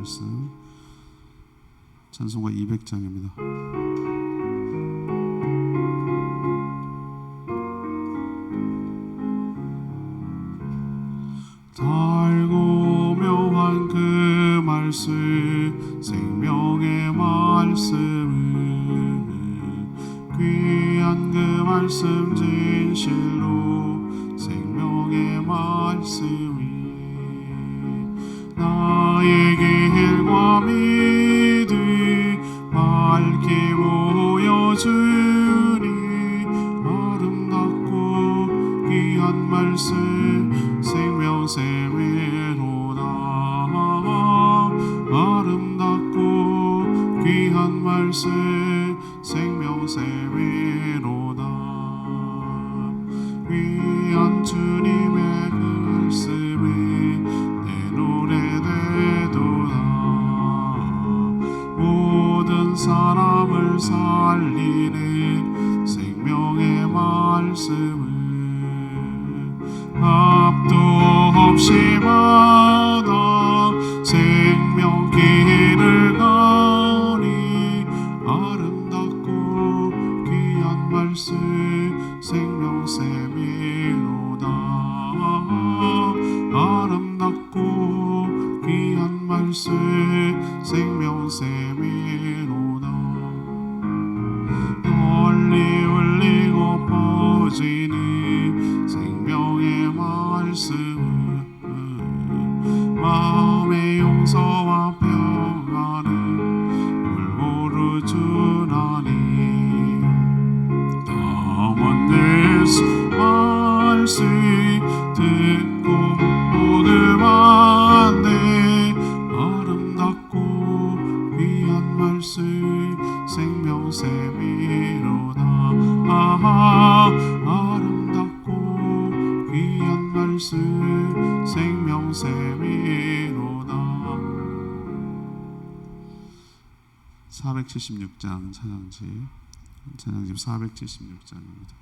말씀 찬송가 200장입니다. 달고 묘한 그 말씀 생명의 말씀을 귀한 그 말씀 진실로 생명의 말씀이 나의 길과 믿음 밝히 보여주니 아름답고 귀한 말씀 생명샘이로다. 아름답고 귀한 말씀 생명샘이로다. 귀한 주님의 말씀에 내 노래 되도다. 모든 사람을 살리는 생명의 말씀을 합도 없이 받아 생명 길을 가니 아름답고 귀한 말씀 생명샘이로다. 아름답고 귀한 말씀 생명샘이로다. 널리 울리고 퍼지는 생명의 말씀은 마음의 용서와 평안을 골고루 주나니 남은 예수 말씀 듣고 복음하네. 아름답고 귀한 말씀 생명샘이로다. 아름답고 귀한 말씀 생명샘이로다. 476장 찬양집 476장입니다.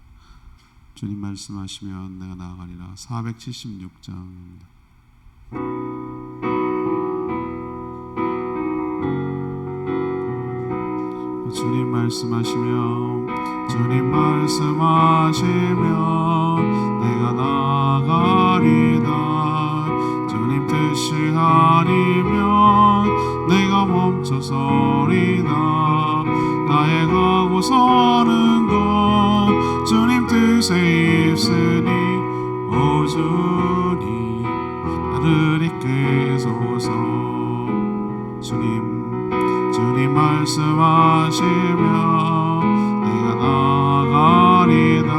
주님 말씀하시면 내가 나아가리라. 476장입니다. 주님 말씀하시면 내가 나아가리다. 주님 뜻이 아니면 내가 멈춰서리다. 나의 가고 서는 것 주님 뜻에 있으니 오 주님 나를 이끄소서. 주님 말씀하시면 내가 나아가리다.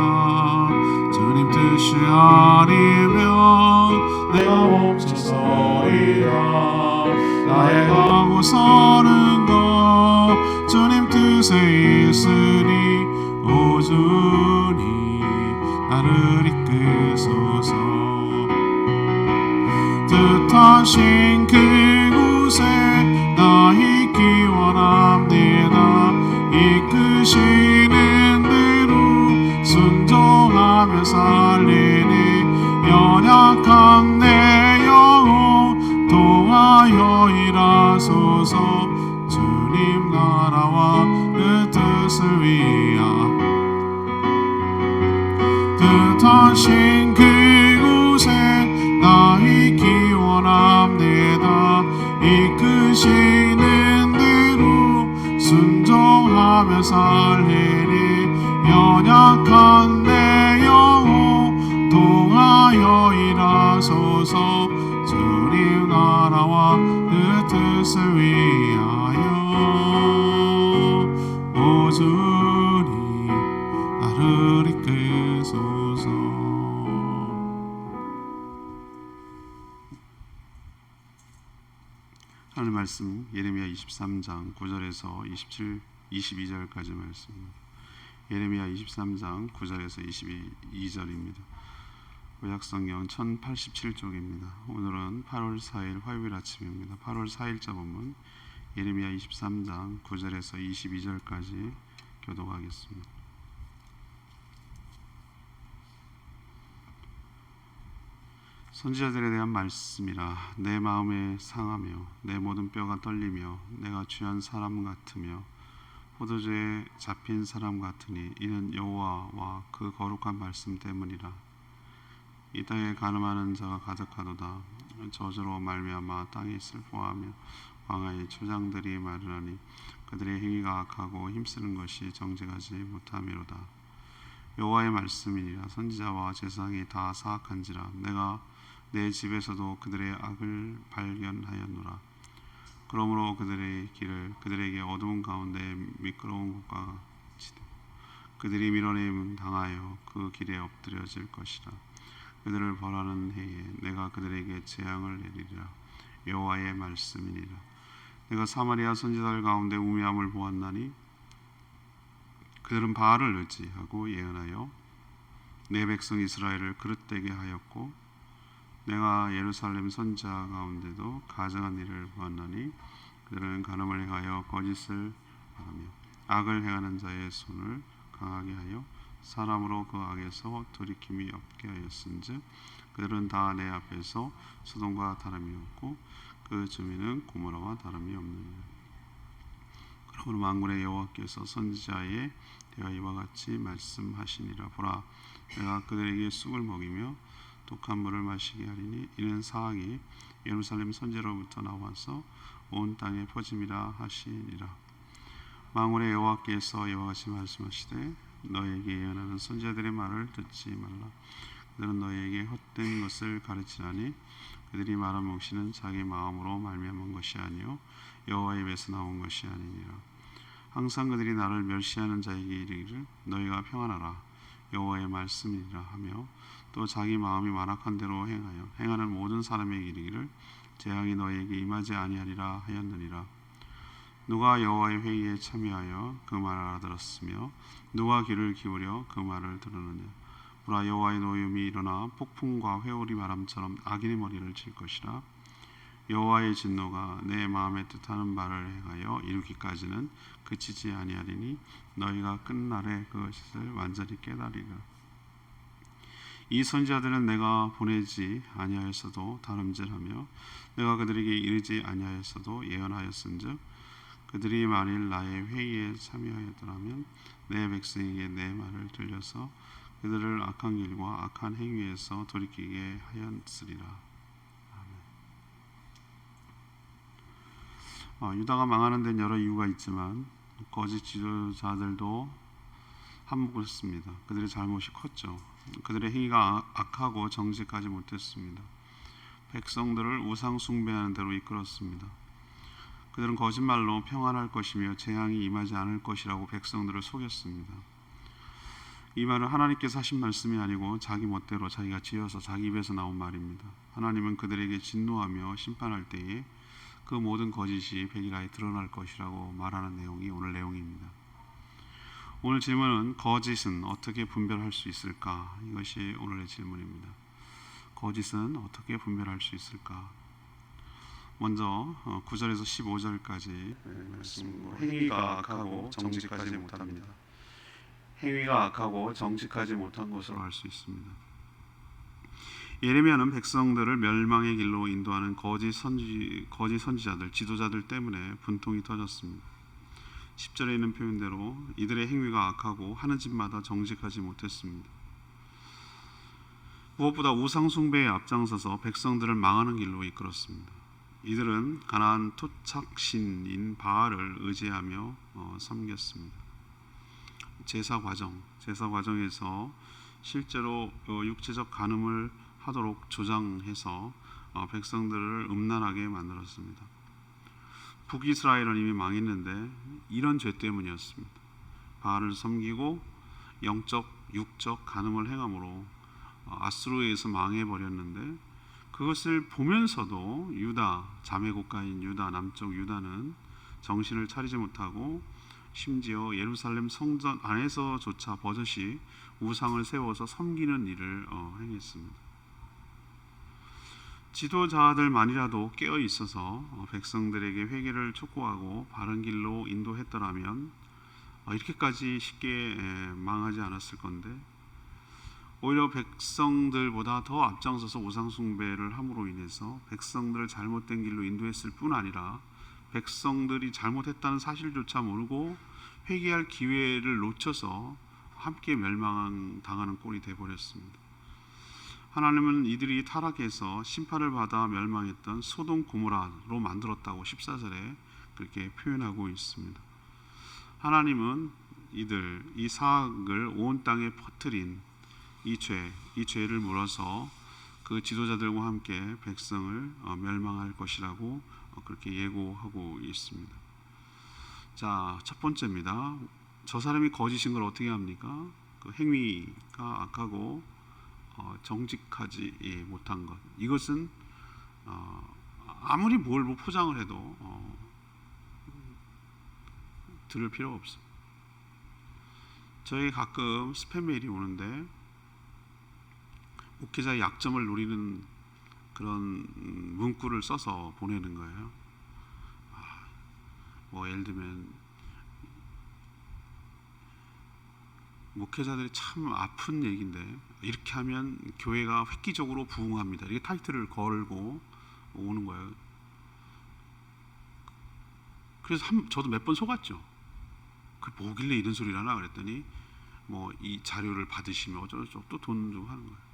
주님 뜻이 아니면 내가 멈춰서리다. 나의 가고 서는 것 주님 뜻에 있으니 오 주님 나를 이끄소서. 뜻하신 그곳에 나 있기 원합니다. 이끄시는 대로 순종하며 살리니 연약한 내 영혼 도하여 일하소서. 주님 나라와 그 뜻을 위하여 뜻하신 그곳에 나 있기 원합니다. 이끄시는 대로 순종하며 살리니 연약한 내 영혼 도하여 일하소서. 주님 나라와 그 뜻을 위하여 오 주님 나를 이끄소서. 하나님 말씀 예레미야 23장 9절에서 22절까지 말씀입니다. 예레미야 23장 9절에서 22절입니다. 구약성경 1087쪽입니다. 오늘은 8월 4일 화요일 아침입니다. 8월 4일자 본문 예레미야 23장 9절에서 22절까지 교독하겠습니다. 선지자들에 대한 말씀이라. 내 마음에 상하며 내 모든 뼈가 떨리며 내가 취한 사람 같으며 포도주에 잡힌 사람 같으니 이는 여호와와 그 거룩한 말씀 때문이라. 이 땅에 가늠하는 자가 가득하도다. 저주로 말미암아 땅이 슬퍼하며 광야의 초장들이 마르나니 그들의 행위가 악하고 힘쓰는 것이 정직하지 못함이로다. 여호와의 말씀이니라. 선지자와 제사장이 다 사악한지라. 내가 내 집에서도 그들의 악을 발견하였노라. 그러므로 그들의 길을 그들에게 어두운 가운데 미끄러운 곳과 같이되 그들이 밀어내임 당하여 그 길에 엎드려질 것이라. 그들을 벌하는 해에 내가 그들에게 재앙을 내리리라. 여호와의 말씀이니라. 내가 사마리아 선지자들 가운데 우매함을 보았나니 그들은 바알을 의지하고 예언하여 내 백성 이스라엘을 그릇되게 하였고 내가 예루살렘 선지자 가운데도 가증한 일을 보았나니 그들은 간음을 행하여 거짓을 하며 악을 행하는 자의 손을 강하게 하여 사람으로 그 악에서 돌이킴이 없게 하였은즉 그들은 다 내 앞에서 소돔과 다름이 없고 그 주민은 고모라와 다름이 없느니라. 그러므로 만군의 여호와께서 선지자에 대하여 이와 같이 말씀하시니라. 보라, 내가 그들에게 쑥을 먹이며 독한 물을 마시게 하리니 이는 사악이 예루살렘 선지로부터 나와서 온 땅에 퍼짐이라 하시니라. 만군의 여호와께서 이와 같이 말씀하시되 너에게 예언하는 선지자들의 말을 듣지 말라. 그들은 너에게 헛된 것을 가르치나니 그들이 말한 몫이는 자기 마음으로 말미암은 것이 아니요 여호와의 입에서 나온 것이 아니니라. 항상 그들이 나를 멸시하는 자에게 이르기를 너희가 평안하라 여호와의 말씀이니라 하며 또 자기 마음이 완악한 대로 행하는 모든 사람에게 이르기를 재앙이 너희에게 임하지 아니하리라 하였느니라. 누가 여호와의 회의에 참여하여 그 말을 알아들었으며 누가 귀를 기울여 그 말을 들으느냐. 보라, 여호와의 노염이 일어나 폭풍과 회오리 바람처럼 악인의 머리를 칠 것이라. 여호와의 진노가 내 마음에 뜻하는 바를 행하여 이루기까지는 그치지 아니하리니 너희가 끝날에 그것을 완전히 깨달으리라. 이 선지자들은 내가 보내지 아니하였어도 다름질하며 내가 그들에게 이르지 아니하였어도 예언하였은즉 그들이 만일 나의 회의에 참여하였더라면 내 백성에게 내 말을 들려서 그들을 악한 길과 악한 행위에서 돌이키게 하였으리라. 유다가 망하는 데는 여러 이유가 있지만 거짓 지도자들도 한몫했습니다. 그들의 잘못이 컸죠. 그들의 행위가 악하고 정직하지 못했습니다. 백성들을 우상 숭배하는 대로 이끌었습니다. 그들은 거짓말로 평안할 것이며 재앙이 임하지 않을 것이라고 백성들을 속였습니다. 이 말은 하나님께서 하신 말씀이 아니고 자기 멋대로 자기가 지어서 자기 입에서 나온 말입니다. 하나님은 그들에게 진노하며 심판할 때에 그 모든 거짓이 백일하에 드러날 것이라고 말하는 내용이 오늘 내용입니다. 오늘 질문은 거짓은 어떻게 분별할 수 있을까? 이것이 오늘의 질문입니다. 거짓은 어떻게 분별할 수 있을까? 먼저 9절에서 15절까지 말씀으로 행위가 악하고 정직하지 못합니다. 행위가 악하고 정직하지 못한 것으로 알 수 있습니다. 예레미야는 백성들을 멸망의 길로 인도하는 거짓 선지자들, 지도자들 때문에 분통이 터졌습니다. 10절에 있는 표현대로 이들의 행위가 악하고 하는 짓마다 정직하지 못했습니다. 무엇보다 우상 숭배에 앞장서서 백성들을 망하는 길로 이끌었습니다. 이들은 가나안 토착신인 바알을 의지하며 섬겼습니다. 제사 과정에서 실제로 육체적 간음을 하도록 조장해서 백성들을 음란하게 만들었습니다. 북이스라엘은 이미 망했는데 이런 죄 때문이었습니다. 바알을 섬기고 영적, 육적 간음을 행함으로 아수르에 의해서 망해버렸는데 그것을 보면서도 유다, 자매 국가인 유다, 남쪽 유다는 정신을 차리지 못하고 심지어 예루살렘 성전 안에서조차 버젓이 우상을 세워서 섬기는 일을 행했습니다. 지도자들만이라도 깨어 있어서 백성들에게 회개를 촉구하고 바른 길로 인도했더라면 이렇게까지 쉽게 망하지 않았을 건데 오히려 백성들보다 더 앞장서서 우상 숭배를 함으로 인해서 백성들을 잘못된 길로 인도했을 뿐 아니라 백성들이 잘못했다는 사실조차 모르고 회개할 기회를 놓쳐서 함께 멸망당하는 꼴이 되어버렸습니다. 하나님은 이들이 타락해서 심판을 받아 멸망했던 소돔 고모라로 만들었다고 14절에 그렇게 표현하고 있습니다. 하나님은 이 사악을 온 땅에 퍼뜨린 이 죄를 물어서 그 지도자들과 함께 백성을 멸망할 것이라고 그렇게 예고하고 있습니다. 자, 첫 번째입니다. 저 사람이 거짓인 걸 어떻게 합니까? 그 행위가 악하고 정직하지 못한 것. 이것은 아무리 뭘 포장을 해도 들을 필요가 없습니다. 저희 가끔 스팸 메일이 오는데 목회자의 약점을 노리는 그런 문구를 써서 보내는 거예요. 뭐 예를 들면 목회자들이 참 아픈 얘기인데 이렇게 하면 교회가 획기적으로 부흥합니다. 이렇게 타이틀을 걸고 오는 거예요. 그래서 저도 몇 번 속았죠. 그 뭐길래 이런 소리를 하나 그랬더니 뭐 이 자료를 받으시면 어쩌고저쩌고 또 돈 주고 하는 거예요.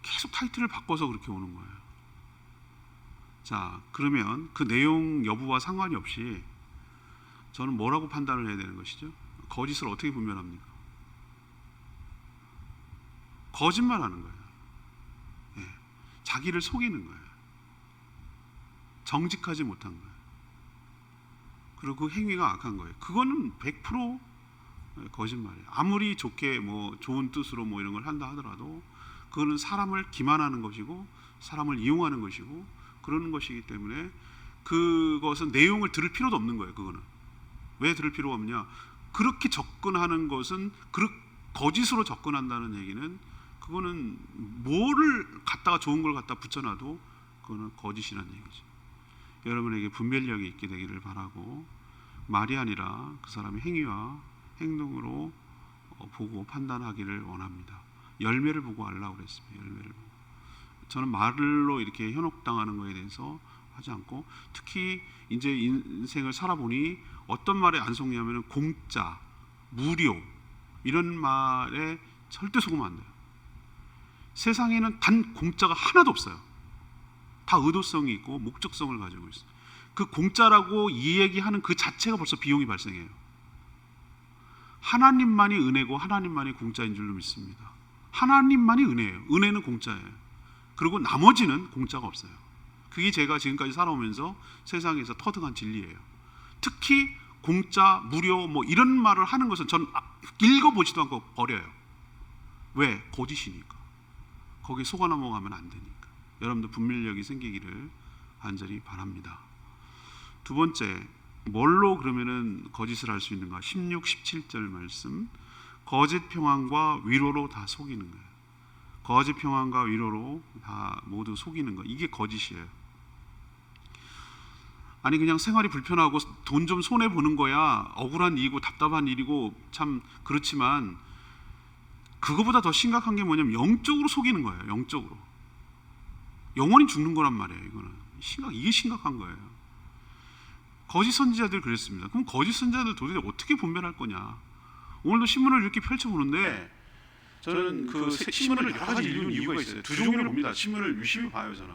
계속 타이틀을 바꿔서 그렇게 오는 거예요. 자, 그러면 그 내용 여부와 상관이 없이 저는 뭐라고 판단을 해야 되는 것이죠? 거짓을 어떻게 분별합니까? 거짓말하는 거예요. 예, 자기를 속이는 거예요. 정직하지 못한 거예요. 그리고 그 행위가 악한 거예요. 그거는 100% 거짓말이에요. 아무리 좋게 뭐 좋은 뜻으로 뭐 이런 걸 한다 하더라도 그거는 사람을 기만하는 것이고 사람을 이용하는 것이고 그러는 것이기 때문에 그것은 내용을 들을 필요도 없는 거예요. 그거는 왜 들을 필요가 없냐? 그렇게 접근하는 것은 거짓으로 접근한다는 얘기는 그거는 뭐를 갖다가 좋은 걸 갖다 붙여놔도 그거는 거짓이라는 얘기죠. 여러분에게 분별력이 있게 되기를 바라고 말이 아니라 그 사람의 행위와 행동으로 보고 판단하기를 원합니다. 열매를 보고 알라고 그랬습니다. 열매를 보고. 저는 말로 이렇게 현혹당하는 것에 대해서 하지 않고 특히 이제 인생을 살아보니 어떤 말에 안 속냐면 공짜, 무료 이런 말에 절대 속으면 안 돼요. 세상에는 단 공짜가 하나도 없어요. 다 의도성이 있고 목적성을 가지고 있어요. 그 공짜라고 이야기하는 그 자체가 벌써 비용이 발생해요. 하나님만이 은혜고 하나님만이 공짜인 줄로 믿습니다. 하나님만이 은혜예요. 은혜는 공짜예요. 그리고 나머지는 공짜가 없어요. 그게 제가 지금까지 살아오면서 세상에서 터득한 진리예요. 특히 공짜, 무료 뭐 이런 말을 하는 것은 전 읽어보지도 않고 버려요. 왜? 거짓이니까. 거기에 속아 넘어가면 안 되니까. 여러분들 분별력이 생기기를 간절히 바랍니다. 두 번째, 뭘로 그러면은 거짓을 할 수 있는가? 16, 17절 말씀. 거짓 평안과 위로로 다 속이는 거예요. 거짓 평안과 위로로 다 모두 속이는 거. 이게 거짓이에요. 아니 그냥 생활이 불편하고 돈 좀 손해 보는 거야 억울한 일이고 답답한 일이고 참 그렇지만 그거보다 더 심각한 게 뭐냐면 영적으로 속이는 거예요. 영적으로 영원히 죽는 거란 말이에요. 이거는 이게 심각한 거예요. 거짓 선지자들 그랬습니다. 그럼 거짓 선지자들 도대체 어떻게 분별할 거냐? 오늘도 신문을 이렇게 펼쳐보는데 저는 그 신문을 여러 가지 읽는 이유가 있어요. 두 종류를 봅니다. 신문을 유심히 봐요. 저는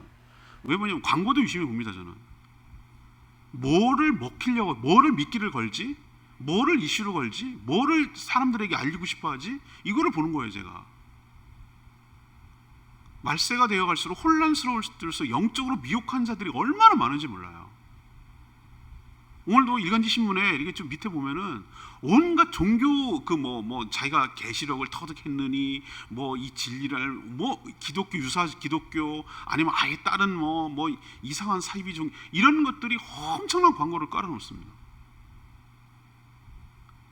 왜 보냐면 광고도 유심히 봅니다. 저는 뭐를 먹히려고, 뭐를 미끼를 걸지, 뭐를 이슈로 걸지, 뭐를 사람들에게 알리고 싶어하지, 이거를 보는 거예요. 제가 말세가 되어갈수록 혼란스러울수록 영적으로 미혹한 자들이 얼마나 많은지 몰라요. 오늘도 일간지 신문에 이렇게 좀 밑에 보면은 온갖 종교 자기가 계시록을 터득했느니 뭐 이 진리를 뭐 기독교 유사 기독교 아니면 아예 다른 뭐 이상한 사이비 종 이런 것들이 엄청난 광고를 깔아놓습니다.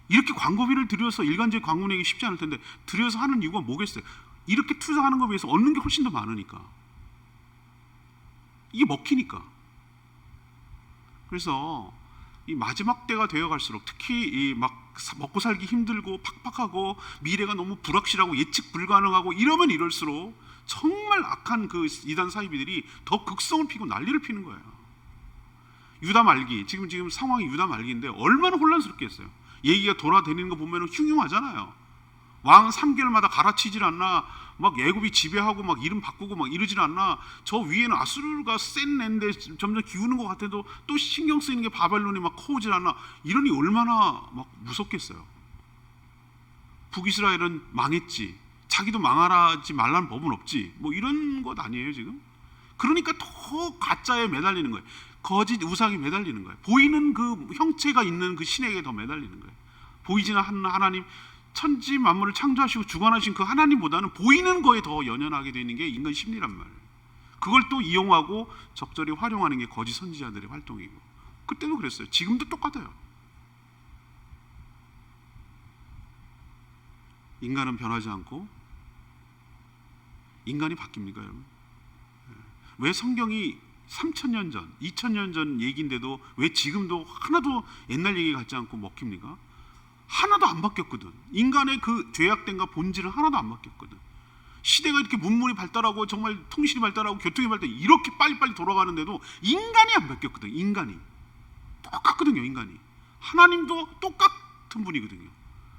이렇게 광고비를 들여서 일간지 광고 내기 쉽지 않을 텐데 들여서 하는 이유가 뭐겠어요? 이렇게 투자하는 것에 비해서 얻는 게 훨씬 더 많으니까. 이게 먹히니까. 그래서 이 마지막 때가 되어 갈수록 특히 이 막 먹고 살기 힘들고 팍팍하고 미래가 너무 불확실하고 예측 불가능하고 이러면 이럴수록 정말 악한 그 이단 사이비들이 더 극성을 피고 난리를 피는 거예요. 유다 말기, 지금 상황이 유다 말기인데 얼마나 혼란스럽겠어요. 얘기가 돌아다니는 거 보면 흉흉하잖아요. 왕 3개월마다 갈아치질 않나, 막 애굽이 지배하고 막 이름 바꾸고 막 이러질 않나, 저 위에는 아수르가 센 앤데 점점 기우는 것 같아도 또 신경 쓰이는 게 바벨론이 막 커오질 않나, 이러니 얼마나 막 무섭겠어요. 북이스라엘은 망했지, 자기도 망하지 말라는 법은 없지, 뭐 이런 것 아니에요 지금? 그러니까 더 가짜에 매달리는 거예요. 거짓 우상에 매달리는 거예요. 보이는 그 형체가 있는 그 신에게 더 매달리는 거예요. 보이지는 않는 하나님, 천지 만물을 창조하시고 주관하신 그 하나님보다는 보이는 거에 더 연연하게 되는 게 인간 심리란 말이에요. 그걸 또 이용하고 적절히 활용하는 게 거짓 선지자들의 활동이고, 그때도 그랬어요. 지금도 똑같아요. 인간은 변하지 않고 인간이 바뀝니까, 여러분? 왜 성경이 3000년 전, 2000년 전 얘기인데도 왜 지금도 하나도 옛날 얘기 같지 않고 먹힙니까? 하나도 안 바뀌었거든. 인간의 그 죄악됨과 본질은 하나도 안 바뀌었거든. 시대가 이렇게 문물이 발달하고 정말 통신이 발달하고 교통이 발달하고 이렇게 빨리빨리 돌아가는데도 인간이 안 바뀌었거든. 인간이 똑같거든요. 인간이 하나님도 똑같은 분이거든요.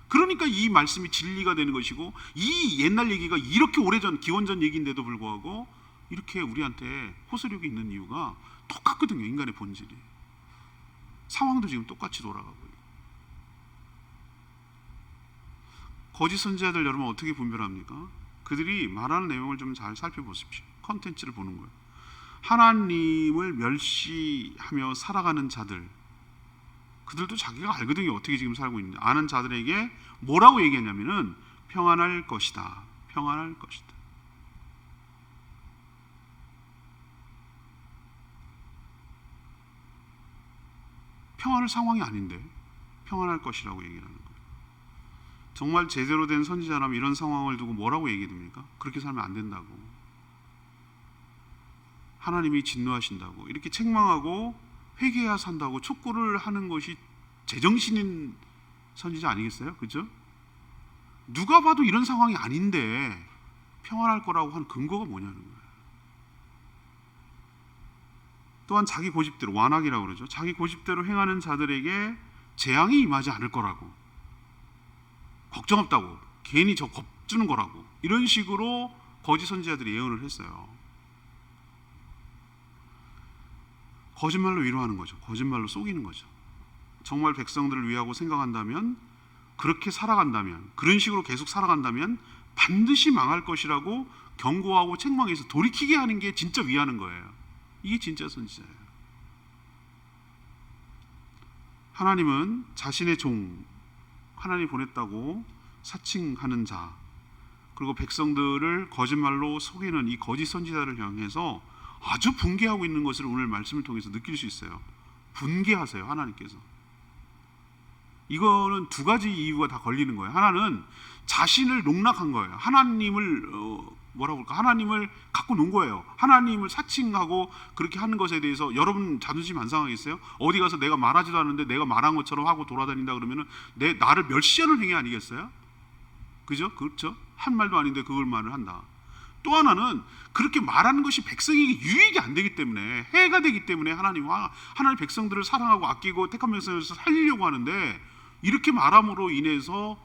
그러니까 이 말씀이 진리가 되는 것이고, 이 옛날 얘기가 이렇게 오래전 기원전 얘기인데도 불구하고 이렇게 우리한테 호소력이 있는 이유가 똑같거든요. 인간의 본질이. 상황도 지금 똑같이 돌아가고 있고. 거짓 선지자들 여러분 어떻게 분별합니까? 그들이 말하는 내용을 좀 잘 살펴보십시오. 컨텐츠를 보는 거예요. 하나님을 멸시하며 살아가는 자들, 그들도 자기가 알거든요. 어떻게 지금 살고 있는지. 아는 자들에게 뭐라고 얘기했냐면은 평안할 것이다. 평안할 것이다. 평안할 상황이 아닌데 평안할 것이라고 얘기를 하는 거예요. 정말 제대로 된 선지자라면 이런 상황을 두고 뭐라고 얘기해 줍니까? 그렇게 살면 안 된다고, 하나님이 진노하신다고, 이렇게 책망하고 회개해야 산다고 촉구를 하는 것이 제정신인 선지자 아니겠어요? 그렇죠? 누가 봐도 이런 상황이 아닌데 평안할 거라고 한 근거가 뭐냐는 거예요. 또한 자기 고집대로, 완악이라고 그러죠. 자기 고집대로 행하는 자들에게 재앙이 임하지 않을 거라고, 걱정 없다고, 괜히 저 겁주는 거라고, 이런 식으로 거짓 선지자들이 예언을 했어요. 거짓말로 위로하는 거죠. 거짓말로 속이는 거죠. 정말 백성들을 위하고 생각한다면, 그렇게 살아간다면, 그런 식으로 계속 살아간다면 반드시 망할 것이라고 경고하고 책망해서 돌이키게 하는 게 진짜 위하는 거예요. 이게 진짜 선지자예요. 하나님은 자신의 종, 하나님 보냈다고 사칭하는 자, 그리고 백성들을 거짓말로 속이는 이 거짓 선지자를 향해서 아주 분개하고 있는 것을 오늘 말씀을 통해서 느낄 수 있어요. 분개하세요, 하나님께서. 이거는 두 가지 이유가 다 걸리는 거예요. 하나는 자신을 농락한 거예요. 하나님을 뭐라고 할까? 하나님을 갖고 논 거예요. 하나님을 사칭하고 그렇게 하는 것에 대해서 여러분 자존심 안 상하겠어요? 어디 가서 내가 말하지도 않는데 내가 말한 것처럼 하고 돌아다닌다 그러면은 나를 멸시하는 행위 아니겠어요? 그죠? 그렇죠? 한 말도 아닌데 그걸 말을 한다. 또 하나는 그렇게 말하는 것이 백성에게 유익이 안 되기 때문에, 해가 되기 때문에 하나님 백성들을 사랑하고 아끼고 택한 백성을 살리려고 하는데, 이렇게 말함으로 인해서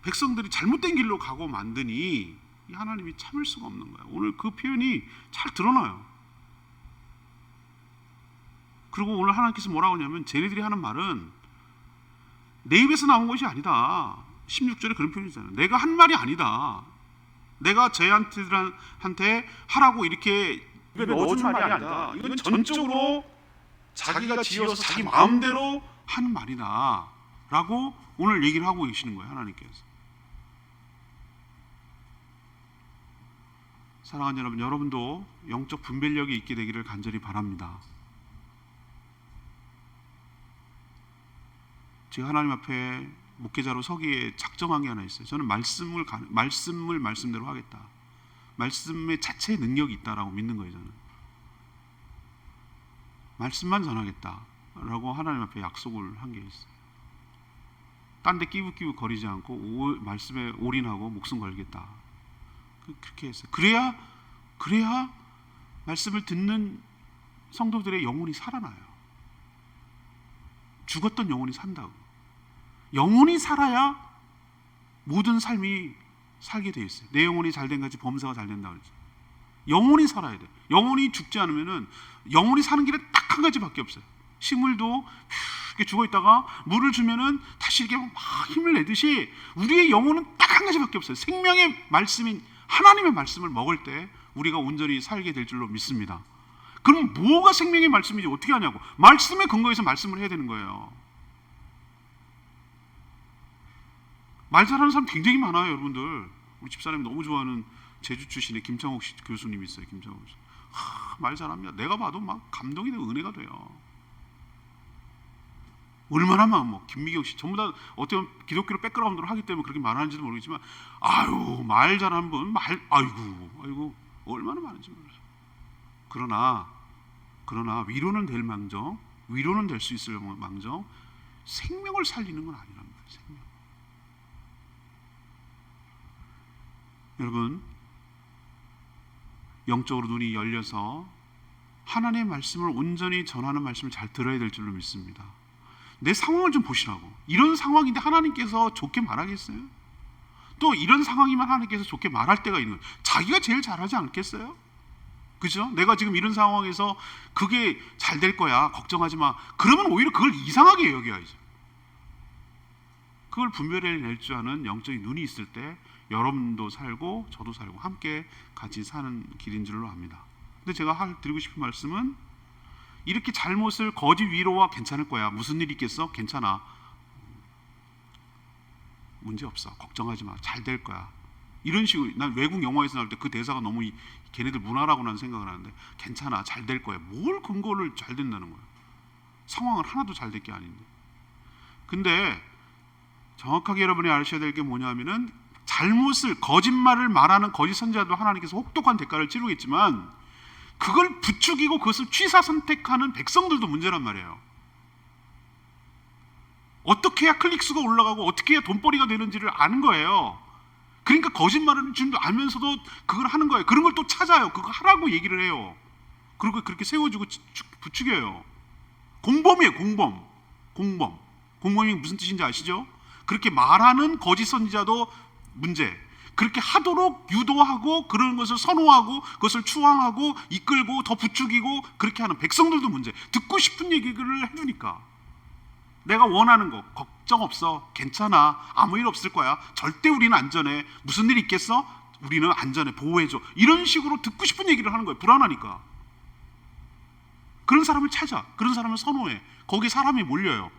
백성들이 잘못된 길로 가고 만드니 이 하나님이 참을 수가 없는 거예요. 오늘 그 표현이 잘 드러나요. 그리고 오늘 하나님께서 뭐라고 하냐면, 쟤네들이 하는 말은 내 입에서 나온 것이 아니다. 16절에 그런 표현이잖아요. 내가 한 말이 아니다. 내가 쟤한테 하라고 이렇게 입에 넣어준 말이 아니다. 이건 전적으로 자기가 지어서 자기 마음대로 하는 말이다 라고 오늘 얘기를 하고 계시는 거예요, 하나님께서. 사랑하는 여러분, 여러분도 영적 분별력이 있게 되기를 간절히 바랍니다. 제가 하나님 앞에 목회자로 서기에 작정한 게 하나 있어요. 저는 말씀을 말씀대로 하겠다. 말씀의 자체의 능력이 있다라고 믿는 거예요. 저는 말씀만 전하겠다라고 주겠다라고 하나님 앞에 약속을 한 게 있어요. 딴 데 끼부끼부 거리지 않고 말씀에 올인하고 목숨 걸겠다. 그렇게 했어요. 그래야 말씀을 듣는 성도들의 영혼이 살아나요. 죽었던 영혼이 산다고. 영혼이 살아야 모든 삶이 살게 돼 있어요. 내 영혼이 잘된 같이 범사가 잘 된다 그러죠. 영혼이 살아야 돼. 영혼이 죽지 않으면은 영혼이 사는 길에 딱 한 가지밖에 없어요. 식물도 이렇게 죽어 있다가 물을 주면은 다시 이렇게 막 힘을 내듯이 우리의 영혼은 딱 한 가지밖에 없어요. 생명의 말씀인 하나님의 말씀을 먹을 때 우리가 온전히 살게 될 줄로 믿습니다. 그럼 뭐가 생명의 말씀인지 어떻게 하냐고. 말씀에 근거해서 말씀을 해야 되는 거예요. 말 잘하는 사람 굉장히 많아요, 여러분들. 우리 집사람이 너무 좋아하는 제주 출신의 김창옥 교수님이 있어요. 김창옥 교수. 말 잘합니다. 내가 봐도 막 감동이 되고 은혜가 돼요. 얼마나 뭐 김미경 씨 전부 다 어떻게 보면 기독교로 백그라운드로 하기 때문에 그렇게 말하는지도 모르겠지만 아유 말 잘하는 분 아이고 얼마나 많은지 몰라요. 그러나 위로는 될 망정, 위로는 될 수 있을 망정 생명을 살리는 건 아니란 말이에요. 생명. 여러분 영적으로 눈이 열려서 하나님의 말씀을 온전히 전하는 말씀을 잘 들어야 될 줄로 믿습니다. 내 상황을 좀 보시라고. 이런 상황인데 하나님께서 좋게 말하겠어요? 또 이런 상황이면 하나님께서 좋게 말할 때가 있는 거예요. 자기가 제일 잘하지 않겠어요? 그죠? 내가 지금 이런 상황에서 그게 잘 될 거야 걱정하지 마. 그러면 오히려 그걸 이상하게 여겨야죠. 그걸 분별해낼 줄 아는 영적인 눈이 있을 때 여러분도 살고 저도 살고 함께 같이 사는 길인 줄로 압니다. 근데 제가 드리고 싶은 말씀은 이렇게 잘못을 거짓 위로와 괜찮을 거야. 무슨 일이 있겠어? 괜찮아. 문제 없어. 걱정하지 마. 잘 될 거야. 이런 식으로 난 외국 영화에서 나올 때 그 대사가 너무 걔네들 문화라고 난 생각을 하는데 괜찮아. 잘 될 거야. 뭘 근거를 잘 된다는 거야. 상황은 하나도 잘 될 게 아닌데. 근데 정확하게 여러분이 아셔야 될 게 뭐냐면은 잘못을 거짓말을 말하는 거짓 선지자도 하나님께서 혹독한 대가를 치르겠지만 그걸 부추기고 그것을 취사 선택하는 백성들도 문제란 말이에요. 어떻게 해야 클릭수가 올라가고 어떻게 해야 돈벌이가 되는지를 아는 거예요. 그러니까 거짓말을 줄 알면서도 그걸 하는 거예요. 그런 걸 또 찾아요. 그거 하라고 얘기를 해요. 그리고 그렇게 세워주고 부추겨요. 공범이에요. 공범. 공범이 무슨 뜻인지 아시죠? 그렇게 말하는 거짓 선지자도 문제. 그렇게 하도록 유도하고 그런 것을 선호하고 그것을 추앙하고 이끌고 더 부추기고 그렇게 하는 백성들도 문제. 듣고 싶은 얘기를 해주니까 내가 원하는 거 걱정 없어 괜찮아 아무 일 없을 거야 절대 우리는 안전해 무슨 일 있겠어 우리는 안전해 보호해줘 이런 식으로 듣고 싶은 얘기를 하는 거예요. 불안하니까. 그런 사람을 찾아. 그런 사람을 선호해. 거기에 사람이 몰려요.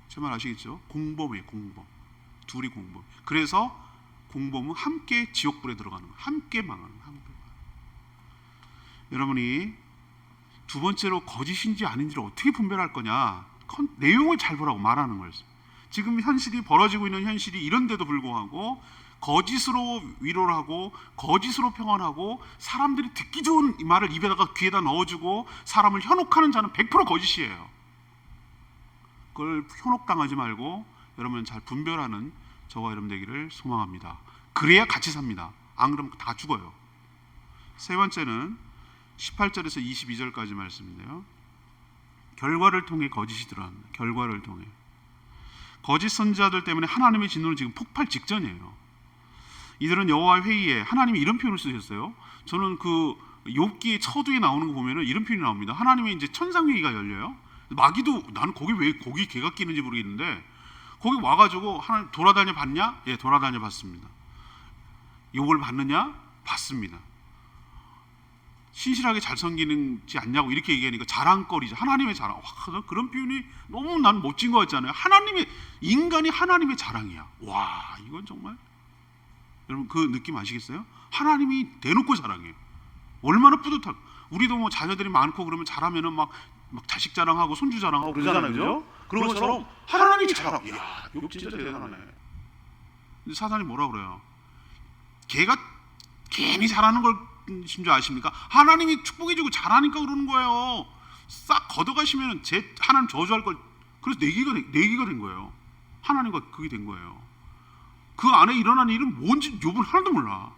제 말 아시겠죠? 공범이에요. 공범. 둘이 공범. 그래서 공범은 함께 지옥불에 들어가는 거예요. 함께 망하는 거예요. 여러분이 두 번째로 거짓인지 아닌지를 어떻게 분별할 거냐? 내용을 잘 보라고 말하는 거예요. 지금 현실이 벌어지고 있는 현실이 이런데도 불구하고 거짓으로 위로를 하고 거짓으로 평안하고 사람들이 듣기 좋은 이 말을 입에다가 귀에다 넣어주고 사람을 현혹하는 자는 100% 거짓이에요. 그걸 현혹당하지 말고 여러분 잘 분별하는 저와 여러분 되기를 소망합니다. 그래야 같이 삽니다. 안 그러면 다 죽어요. 세 번째는 18절에서 22절까지 말씀인데요. 결과를 통해 거짓이 드러납니다. 결과를 통해. 거짓 선지자들 때문에 하나님의 진노는 지금 폭발 직전이에요. 이들은 여호와의 회의에 하나님이 이런 표현을 쓰셨어요. 저는 그 욥기의 처두에 나오는 거 보면은 이런 표현이 나옵니다. 하나님의 이제 천상회의가 열려요. 마귀도 나는 거기 왜 거기 개가 끼는지 모르겠는데 거기 와가지고 하나님 돌아다녀 봤냐? 예, 돌아다녀 봤습니다. 욥을 봤느냐? 봤습니다. 신실하게 잘 섬기는지 않냐고 이렇게 얘기하니까 자랑거리죠. 하나님의 자랑. 와, 그런 표현이 너무 난 멋진 것 같잖아요. 인간이 하나님의 자랑이야. 와, 이건 정말 여러분 그 느낌 아시겠어요? 하나님이 대놓고 자랑해요. 얼마나 뿌듯할까. 우리도 뭐 자녀들이 많고 그러면 잘하면은 막 자식 자랑하고 손주 자랑하고 그러잖아요. 그죠? 그런 것처럼 하나님이 자랑. 이야, 욥 진짜 대단하네. 근데 사단이 뭐라 그래요? 걔가 괜히 잘하는 걸 심지어 아십니까? 하나님이 축복해주고 잘하니까 그러는 거예요. 싹 걷어가시면 제 하나님 저주할 걸. 그래서 내기가 된 거예요. 하나님과 그게 된 거예요. 그 안에 일어난 일은 뭔지 욥은 하나도 몰라.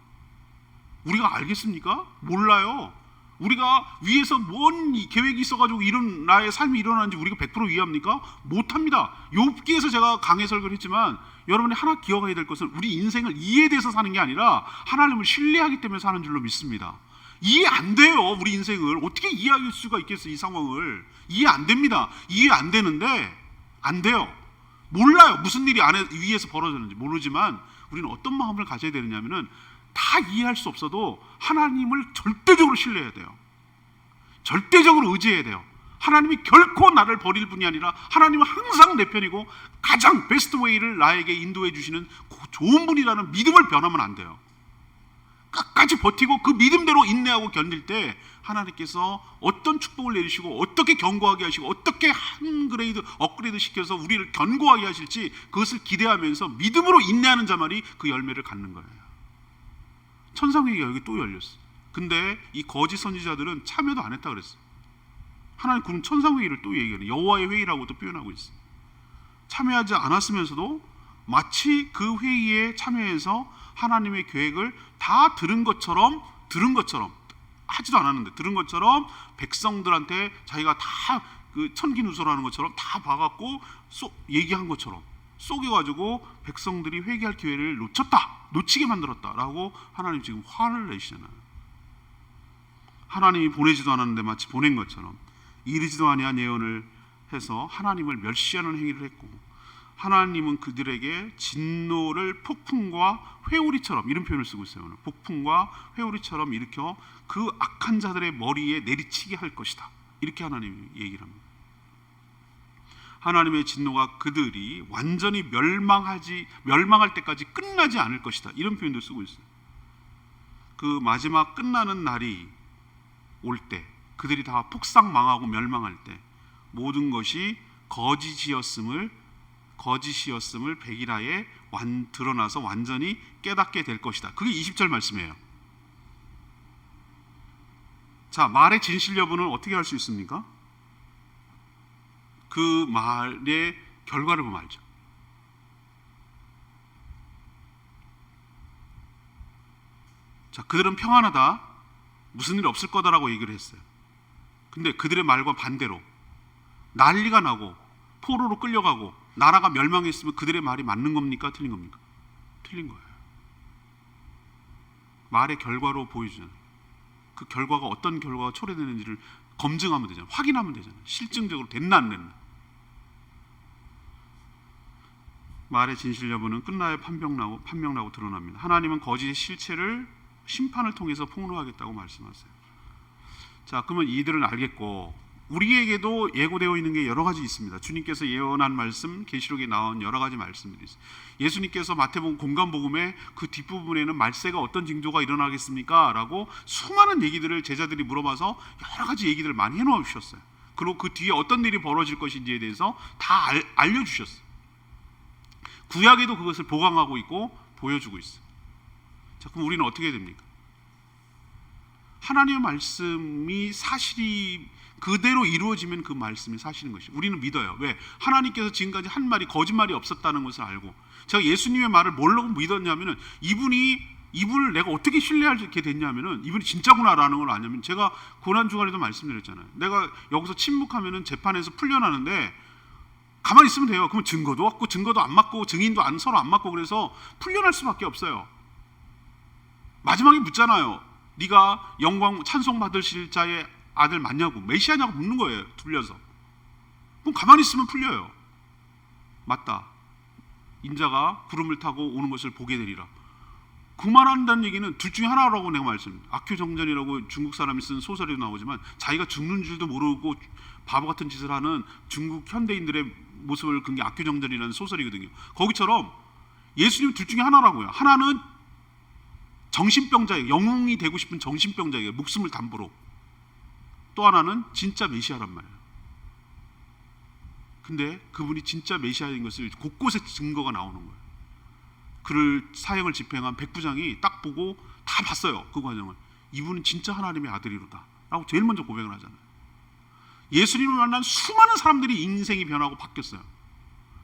우리가 알겠습니까? 몰라요. 우리가 위에서 뭔 계획이 있어가지고 이런 나의 삶이 일어나는지 우리가 100% 이해합니까? 못합니다. 욥기에서 제가 강해 설교를 했지만 여러분이 하나 기억해야 될 것은 우리 인생을 이해돼서 사는 게 아니라 하나님을 신뢰하기 때문에 사는 줄로 믿습니다. 이해 안 돼요. 우리 인생을 어떻게 이해할 수가 있겠어요? 이 상황을 이해 안 됩니다. 이해 안 되는데 안 돼요. 몰라요. 무슨 일이 위에서 벌어졌는지 모르지만 우리는 어떤 마음을 가져야 되느냐면은 다 이해할 수 없어도 하나님을 절대적으로 신뢰해야 돼요. 절대적으로 의지해야 돼요. 하나님이 결코 나를 버릴 분이 아니라 하나님은 항상 내 편이고 가장 베스트 웨이를 나에게 인도해 주시는 좋은 분이라는 믿음을 변하면 안 돼요. 끝까지 버티고 그 믿음대로 인내하고 견딜 때 하나님께서 어떤 축복을 내리시고 어떻게 견고하게 하시고 어떻게 한 그레이드 업그레이드 시켜서 우리를 견고하게 하실지 그것을 기대하면서 믿음으로 인내하는 자만이 그 열매를 갖는 거예요. 천상회의가 여기 또 열렸어. 근데 이 거짓 선지자들은 참여도 안 했다 그랬어. 하나님 그럼 천상회의를 또 얘기해요. 여호와의 회의라고도 표현하고 있어. 참여하지 않았으면서도 마치 그 회의에 참여해서 하나님의 계획을 다 들은 것처럼 하지도 않았는데 들은 것처럼 백성들한테 자기가 다 그 천기누설하는 것처럼 다 봐갖고 얘기한 것처럼 속여가지고 백성들이 회개할 기회를 놓치게 만들었다라고 하나님 지금 화를 내시잖아요. 하나님이 보내지도 않았는데 마치 보낸 것처럼 이르지도 아니한 예언을 해서 하나님을 멸시하는 행위를 했고 하나님은 그들에게 진노를 폭풍과 회오리처럼 이런 표현을 쓰고 있어요. 오늘. 폭풍과 회오리처럼 일으켜 그 악한 자들의 머리에 내리치게 할 것이다. 이렇게 하나님이 얘기를 합니다. 하나님의 진노가 그들이 완전히 멸망할 때까지 끝나지 않을 것이다. 이런 표현도 쓰고 있어요. 그 마지막 끝나는 날이 올 때 그들이 다 폭삭 망하고 멸망할 때 모든 것이 거짓이었음을 백일하에 드러나서 완전히 깨닫게 될 것이다. 그게 20절 말씀이에요. 자, 말의 진실 여부는 어떻게 할 수 있습니까? 그 말의 결과를 보면 알죠. 자, 그들은 평안하다, 무슨 일 없을 거다라고 얘기를 했어요. 근데 그들의 말과 반대로 난리가 나고 포로로 끌려가고 나라가 멸망했으면 그들의 말이 맞는 겁니까? 틀린 겁니까? 틀린 거예요. 말의 결과로 보여주잖아요. 그 결과가 어떤 결과가 초래되는지를 검증하면 되잖아요. 확인하면 되잖아요. 실증적으로 됐나 안 됐나. 말의 진실 여부는 끝나야 판명나고 드러납니다. 하나님은 거짓의 실체를 심판을 통해서 폭로하겠다고 말씀하세요. 자, 그러면 이들은 알겠고 우리에게도 예고되어 있는 게 여러 가지 있습니다. 주님께서 예언한 말씀, 계시록에 나온 여러 가지 말씀들이 있어요. 예수님께서 마태복음 공간복음의 그 뒷부분에는 말세가 어떤 징조가 일어나겠습니까? 라고 수많은 얘기들을 제자들이 물어봐서 여러 가지 얘기들을 많이 해놓으셨어요. 그리고 그 뒤에 어떤 일이 벌어질 것인지에 대해서 다 알려주셨어요. 구약에도 그것을 보강하고 있고 보여주고 있어요. 자, 그럼 우리는 어떻게 해야 됩니까? 하나님의 말씀이 사실이 그대로 이루어지면 그 말씀이 사실인 것이죠. 우리는 믿어요. 왜? 하나님께서 지금까지 한 말이 거짓말이 없었다는 것을 알고 제가 예수님의 말을 뭘로 믿었냐면은 이분을 내가 어떻게 신뢰하게 됐냐면은 이분이 진짜구나라는 걸 아냐면 제가 고난주간에도 말씀드렸잖아요. 내가 여기서 침묵하면은 재판에서 풀려나는데 가만히 있으면 돼요. 그러면 증거도 없고 증거도 안 맞고 증인도 서로 안 맞고 그래서 풀려날 수밖에 없어요. 마지막에 묻잖아요. 네가 영광 찬송 받으실 자의 아들 맞냐고 메시아냐고 묻는 거예요. 둘려서. 그럼 가만히 있으면 풀려요. 맞다. 인자가 구름을 타고 오는 것을 보게 되리라. 그 말한다는 얘기는 둘 중에 하나라고 내가 말씀드립니다. 악효정전이라고 중국 사람이 쓴 소설에도 나오지만 자기가 죽는 줄도 모르고 바보 같은 짓을 하는 중국 현대인들의 모습을 그게 악효정전이라는 소설이거든요. 거기처럼 예수님 둘 중에 하나라고요. 하나는 정신병자예요. 영웅이 되고 싶은 정신병자예요. 목숨을 담보로. 또 하나는 진짜 메시아란 말이에요. 근데 그분이 진짜 메시아인 것을 곳곳에 증거가 나오는 거예요. 그를 사형을 집행한 백부장이 딱 보고 다 봤어요. 그 과정을. 이분은 진짜 하나님의 아들이로다 라고 제일 먼저 고백을 하잖아요. 예수님을 만난 수많은 사람들이 인생이 변하고 바뀌었어요.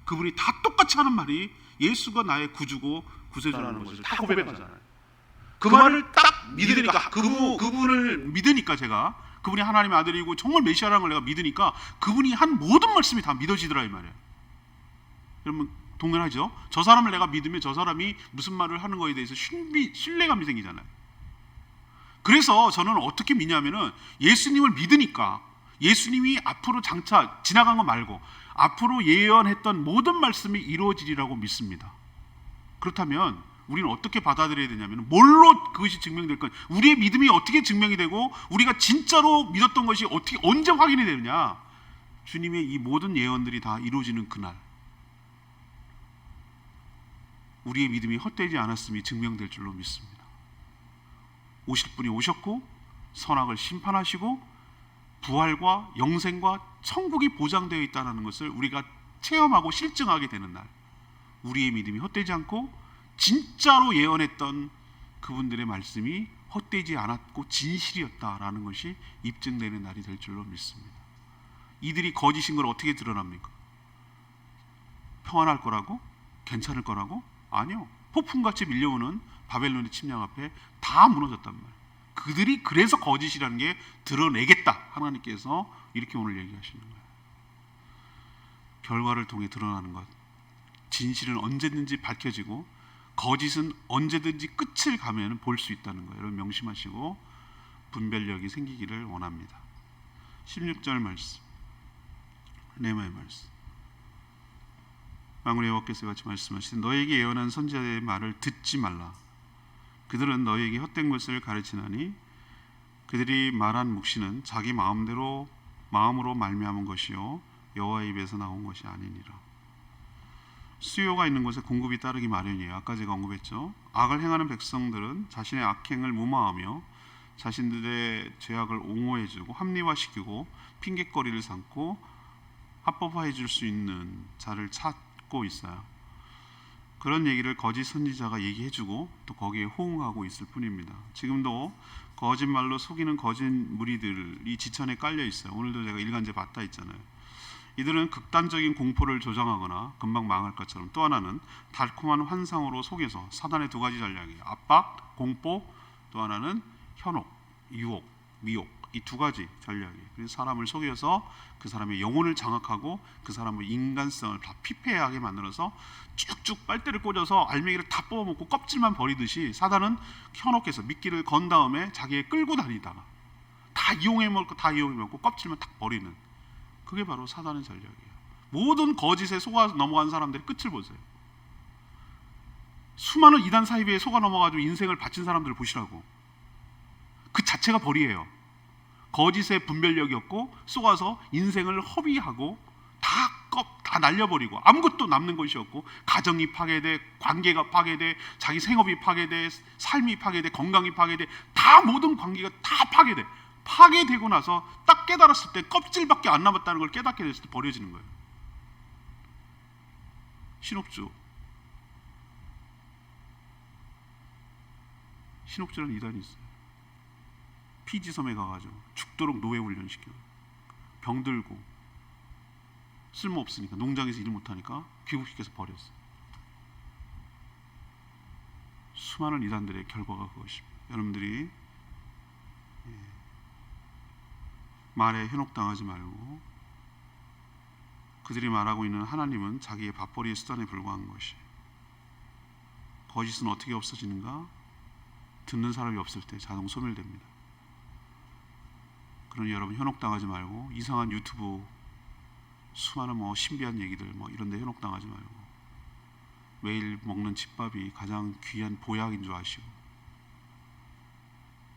그분이 다 똑같이 하는 말이 예수가 나의 구주고 구세주라는 것을 다 고백하잖아요. 그 말을 딱 믿으니까, 그분을 믿으니까, 제가 그분이 하나님의 아들이고 정말 메시아라는 걸 내가 믿으니까 그분이 한 모든 말씀이 다 믿어지더라 이 말이에요. 여러분 동일하죠? 저 사람을 내가 믿으면 저 사람이 무슨 말을 하는 거에 대해서 신뢰감이 생기잖아요. 그래서 저는 어떻게 믿냐면은 예수님을 믿으니까 예수님이 앞으로 장차 지나간 거 말고 앞으로 예언했던 모든 말씀이 이루어지리라고 믿습니다. 그렇다면 우리는 어떻게 받아들여야 되냐면, 뭘로 그것이 증명될 건, 우리의 믿음이 어떻게 증명이 되고 우리가 진짜로 믿었던 것이 어떻게 언제 확인이 되느냐, 주님의 이 모든 예언들이 다 이루어지는 그날 우리의 믿음이 헛되지 않았음이 증명될 줄로 믿습니다. 오실 분이 오셨고 선악을 심판하시고 부활과 영생과 천국이 보장되어 있다는 것을 우리가 체험하고 실증하게 되는 날, 우리의 믿음이 헛되지 않고 진짜로 예언했던 그분들의 말씀이 헛되지 않았고 진실이었다라는 것이 입증되는 날이 될 줄로 믿습니다. 이들이 거짓인 걸 어떻게 드러납니까? 평안할 거라고? 괜찮을 거라고? 아니요. 폭풍같이 밀려오는 바벨론의 침략 앞에 다 무너졌단 말이에요. 그들이 그래서 거짓이라는 게 드러내겠다, 하나님께서 이렇게 오늘 얘기하시는 거예요. 결과를 통해 드러나는 것, 진실은 언제든지 밝혀지고 거짓은 언제든지 끝을 가면 볼 수 있다는 거예요. 여러분 명심하시고 분별력이 생기기를 원합니다. 16절 말씀, 레마의 말씀. 만군의 여호와께서 같이 말씀하시되 너에게 예언한 선지자의 말을 듣지 말라. 그들은 너에게 헛된 것을 가르치나니 그들이 말한 묵시는 자기 마음으로 말미암은 것이요 여호와의 입에서 나온 것이 아니니라. 수요가 있는 곳에 공급이 따르기 마련이에요. 아까 제가 언급했죠. 악을 행하는 백성들은 자신의 악행을 무마하며 자신들의 죄악을 옹호해주고 합리화시키고 핑계거리를 삼고 합법화해 줄 수 있는 자를 찾고 있어요. 그런 얘기를 거짓 선지자가 얘기해주고 또 거기에 호응하고 있을 뿐입니다. 지금도 거짓말로 속이는 거짓 무리들이 지천에 깔려 있어요. 오늘도 제가 일간지 봤다 했잖아요. 이들은 극단적인 공포를 조장하거나 금방 망할 것처럼, 또 하나는 달콤한 환상으로 속여서, 사단의 두 가지 전략이에요. 압박, 공포, 또 하나는 현혹, 유혹, 미혹, 이 두 가지 전략이에요. 그래서 사람을 속여서 그 사람의 영혼을 장악하고 그 사람의 인간성을 다 피폐하게 만들어서 쭉쭉 빨대를 꽂아서 알맹이를 다 뽑아먹고 껍질만 버리듯이, 사단은 현혹해서 미끼를 건 다음에 자기에 끌고 다니다가 다 이용해 먹고 껍질만 딱 버리는, 그게 바로 사단의 전략이에요. 모든 거짓에 속아 넘어간 사람들의 끝을 보세요. 수많은 이단 사이비에 속아 넘어가지고 인생을 바친 사람들을 보시라고. 그 자체가 벌이에요. 거짓의 분별력이 없고 속아서 인생을 허비하고 다 날려버리고 아무것도 남는 것이 없고, 가정이 파괴돼, 관계가 파괴돼, 자기 생업이 파괴돼, 삶이 파괴돼, 건강이 파괴돼, 다 모든 관계가 다 파괴돼. 파괴되고 나서 딱 깨달았을 때 껍질밖에 안 남았다는 걸 깨닫게 됐을 때 버려지는 거예요. 신옥주라는 이단이 있어요. 피지섬에 가가지고 죽도록 노예 훈련시켜요. 병들고 쓸모없으니까, 농장에서 일 못하니까 귀국시켜서 버렸어요. 수많은 이단들의 결과가 그것입니다. 여러분들이 말에 현혹당하지 말고, 그들이 말하고 있는 하나님은 자기의 밥벌이의 수단에 불과한 것이에요. 거짓은 어떻게 없어지는가? 듣는 사람이 없을 때 자동 소멸됩니다. 그러니 여러분 현혹당하지 말고, 이상한 유튜브 수많은 신비한 얘기들 이런 데 현혹당하지 말고, 매일 먹는 집밥이 가장 귀한 보약인 줄 아시고,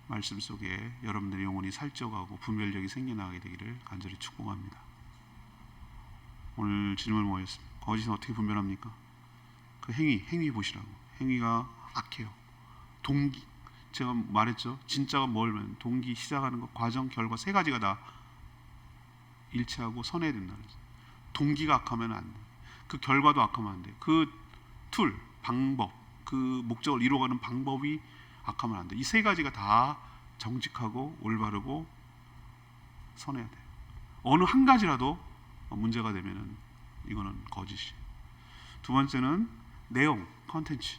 말씀 속에 여러분들의 영혼이 살쪄가고 분별력이 생겨나게 되기를 간절히 축복합니다. 오늘 질문 뭐였습니까? 거짓은 어떻게 분별합니까? 그 행위 보시라고. 행위가 악해요. 동기, 제가 말했죠. 진짜가 뭘면 동기, 시작하는 것, 과정, 결과 세 가지가 다 일치하고 선해야 된다는 거죠. 동기가 악하면 안 돼. 그 결과도 악하면 안 돼. 그 툴, 방법, 그 목적을 이루어가는 방법이 악하면 안 돼. 이 세 가지가 다 정직하고 올바르고 선해야 돼. 어느 한 가지라도 문제가 되면은 이거는 거짓이. 두 번째는 내용, 컨텐츠.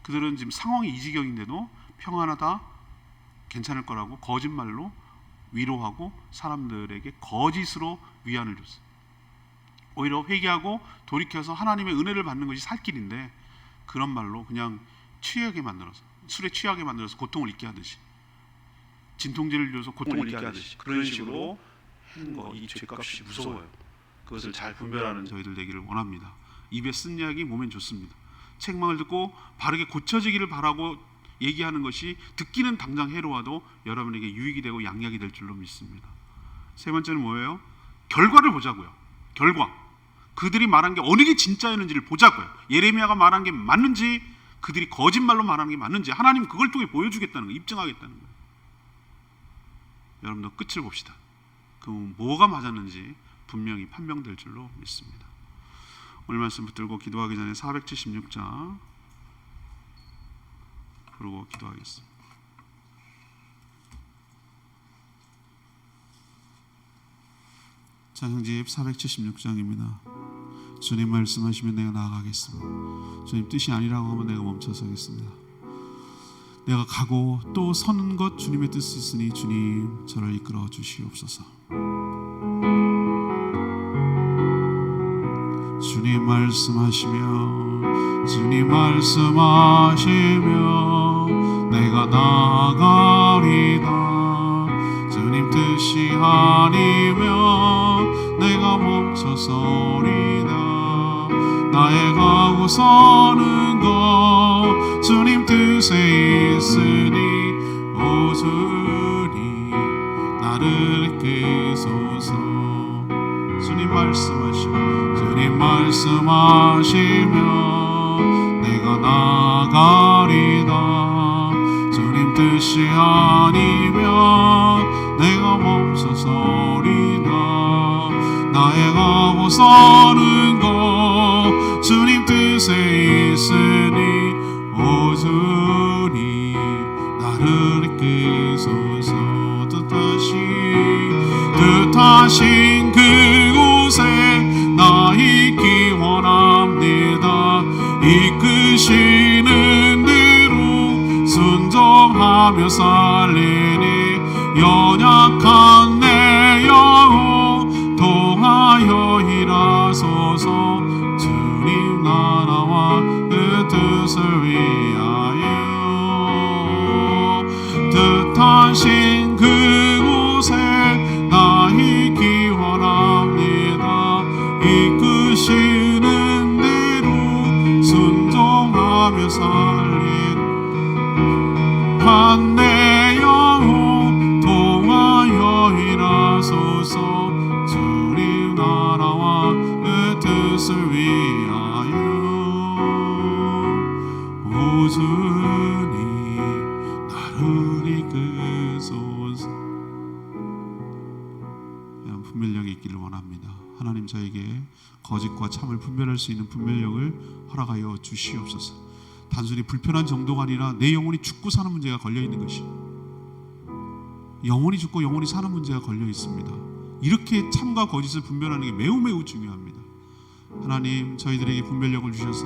그들은 지금 상황이 이 지경인데도 평안하다, 괜찮을 거라고 거짓말로 위로하고 사람들에게 거짓으로 위안을 줬어요. 오히려 회개하고 돌이켜서 하나님의 은혜를 받는 것이 살 길인데 그런 말로 그냥 취하게 만들어서, 술에 취하게 만들어서 고통을 잊게 하듯이, 진통제를 줘서 고통을 잊게 하듯이 그런 식으로 하는 거, 이 죄값이 무서워요. 그것을 잘 분별하는 저희들 되기를 원합니다. 입에 쓴 약이 몸엔 좋습니다. 책망을 듣고 바르게 고쳐지기를 바라고 얘기하는 것이 듣기는 당장 해로워도 여러분에게 유익이 되고 양약이 될 줄로 믿습니다. 세 번째는 뭐예요? 결과를 보자고요. 결과. 그들이 말한 게 어느 게 진짜였는지를 보자고요. 예레미야가 말한 게 맞는지, 그들이 거짓말로 말하는 게 맞는지 하나님 그걸 통해 보여주겠다는 거, 입증하겠다는 거예요. 여러분도 끝을 봅시다. 그 뭐가 맞았는지 분명히 판명될 줄로 믿습니다. 오늘 말씀 붙들고 기도하기 전에 476장 부르고 기도하겠습니다. 찬양집 476장입니다. 주님 말씀하시면 내가 나아가겠습니다. 주님 뜻이 아니라고 하면 내가 멈춰서겠습니다. 내가 가고 또 서는 것 주님의 뜻이 있으니 주님 저를 이끌어 주시옵소서. 주님 말씀하시며 주님 말씀하시며 내가 나아가리다. 주님 뜻이 아니면 내가 멈춰서리다. 나의 가고 서는 것 주님 뜻에 있으니 오 주님 나를 이끄소서. 주님 말씀하시며 주님 말씀하시며 내가 나아가리다. 주님 뜻이 아니면 내가 멈춰서리다. 나의 가고 서는 것 주님 뜻에 있으니 오 주님 나를 이끄소서. 뜻하신 그곳에 나 있기 원합니다. 이끄시는 대로 순종하며 살리니 연약한 내 영혼 도하여 일하소서. 주님 나라와 그 뜻을 위하여 뜻하신 그곳에 나 있기 원합니다. 이끄시는 대로 순종하며 살린 내 영혼 통하여 일하소서. 주님 나라와 그 뜻을 위하여 오 주님 나를 이끄소서. 분별력이 있기를 원합니다. 하나님 저에게 거짓과 참을 분별할 수 있는 분별력을 허락하여 주시옵소서. 단순히 불편한 정도가 아니라 내 영혼이 죽고 사는 문제가 걸려 있는 것이, 영혼이 죽고 영혼이 사는 문제가 걸려 있습니다. 이렇게 참과 거짓을 분별하는 게 매우 중요합니다. 하나님 저희들에게 분별력을 주셔서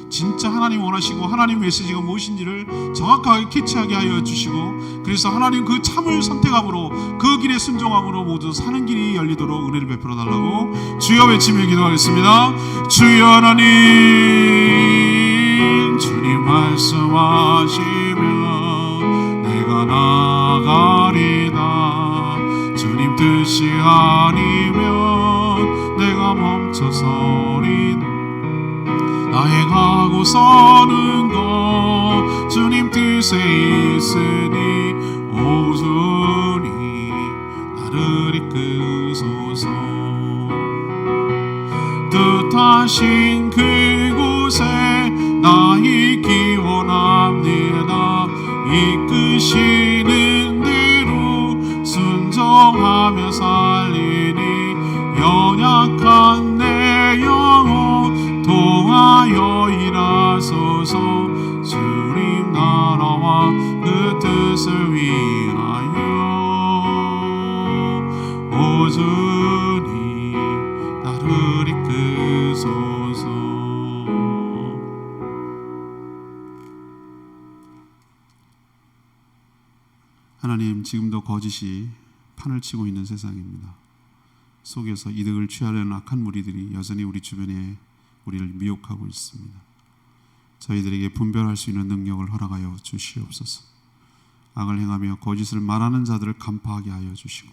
진짜 하나님 원하시고 하나님 메시지가 무엇인지를 정확하게 캐치하게 하여 주시고, 그래서 하나님 그 참을 선택함으로 그 길에 순종함으로 모두 사는 길이 열리도록 은혜를 베풀어 달라고 주여 외치며 기도하겠습니다. 주여 하나님 주님 말씀하시며 내가 나아가리다. 주님 뜻이 아니면 내가 멈춰서리다. 나의 가고 서는 것 주님 뜻에 있으니 오 주님 나를 이끄소서. 뜻하신 그곳에 나 있기 원합니다. 이끄시는 대로 순종하며 살리니 연약한 내 영혼 통하여 일하소서. 주님 나라와 그 뜻을 위하여 오 주 하나님, 지금도 거짓이 판을 치고 있는 세상입니다. 속여서 이득을 취하려는 악한 무리들이 여전히 우리 주변에 우리를 미혹하고 있습니다. 저희들에게 분별할 수 있는 능력을 허락하여 주시옵소서. 악을 행하며 거짓을 말하는 자들을 간파하게 하여 주시고,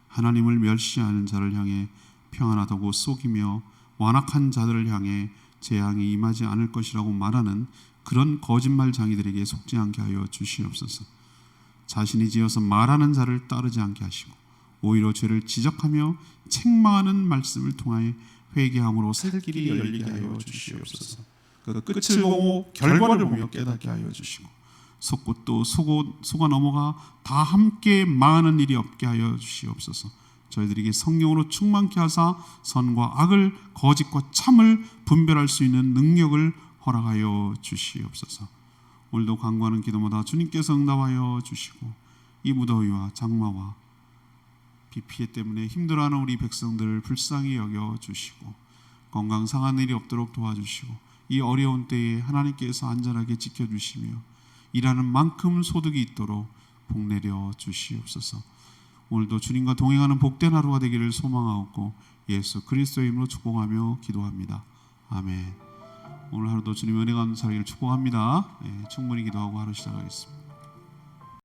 하나님을 멸시하는 자를 향해 평안하다고 속이며 완악한 자들을 향해 재앙이 임하지 않을 것이라고 말하는 그런 거짓말장이들에게 속지 않게 하여 주시옵소서. 자신이 지어서 말하는 자를 따르지 않게 하시고, 오히려 죄를 지적하며 책망하는 말씀을 통하여 회개함으로 살 길이 열리게 하여 주시옵소서. 그 끝을 보고 결과를 보며 깨닫게 하여 주시고, 속고 또 속아 넘어가 다 함께 망하는 일이 없게 하여 주시옵소서. 저희들에게 성령으로 충만케 하사 선과 악을, 거짓과 참을 분별할 수 있는 능력을 허락하여 주시옵소서. 오늘도 간구하는 기도마다 주님께서 응답하여 주시고, 이 무더위와 장마와 비 피해 때문에 힘들어하는 우리 백성들을 불쌍히 여겨 주시고, 건강 상한 일이 없도록 도와주시고, 이 어려운 때에 하나님께서 안전하게 지켜주시며 일하는 만큼 소득이 있도록 복내려 주시옵소서. 오늘도 주님과 동행하는 복된 하루가 되기를 소망하옵고 예수 그리스도의 이름으로 축복하며 기도합니다. 아멘. 오늘 하루도 주님의 은혜가 살기를 축복합니다. 충분히 기도하고 하루 시작하겠습니다.